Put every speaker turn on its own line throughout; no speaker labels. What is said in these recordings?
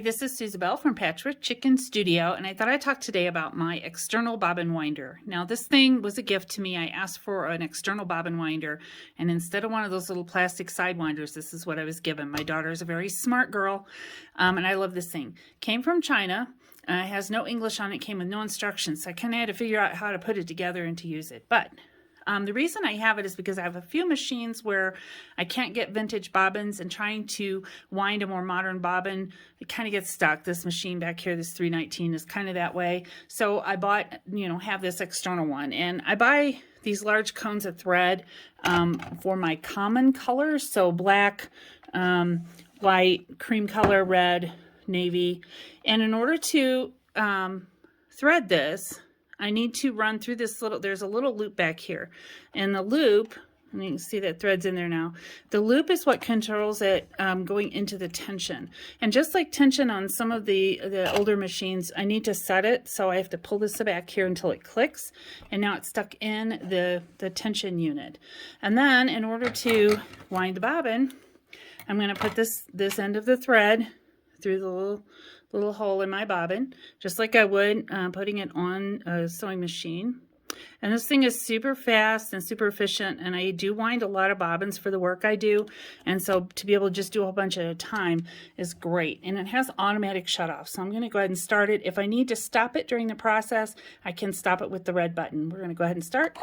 this is Susabelle from Patchwork Chicken Studio, and I thought I'd talk today about my external bobbin winder. Now, this thing was a gift to me. I asked for an external bobbin winder, and instead of one of those little plastic side winders, this is what I was given. My daughter is a very smart girl, and I love this thing. Came from China. It has no English on it, came with no instructions, so I kind of had to figure out how to put it together and to use it. But the reason I have it is because I have a few machines where I can't get vintage bobbins, and trying to wind a more modern bobbin, it kind of gets stuck. This machine back here, this 319, is kind of that way. So I bought, have this external one. And I buy these large cones of thread for my common colors. So black, white, cream color, red, navy. And in order to thread this, I need to run through this there's a little loop back here. And the loop, and you can see that thread's in there now. The loop is what controls it going into the tension. And just like tension on some of the older machines, I need to set it. So I have to pull this back here until it clicks. And now it's stuck in the tension unit. And then in order to wind the bobbin, I'm going to put this end of the thread through the little hole in my bobbin, just like I would putting it on a sewing machine. And this thing is super fast and super efficient, and I do wind a lot of bobbins for the work I do, and so to be able to just do a whole bunch at a time is great. And it has automatic shut off, so I'm going to go ahead and start it. If I need to stop it during the process, I can stop it with the red button. We're going to go ahead and start.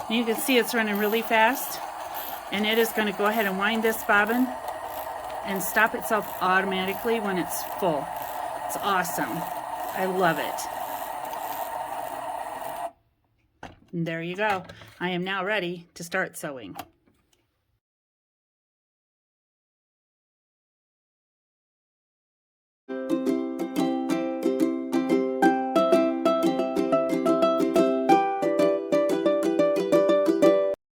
And you can see it's running really fast, and it is going to go ahead and wind this bobbin and stop itself automatically when it's full. It's awesome. I love it. And there you go. I am now ready to start sewing.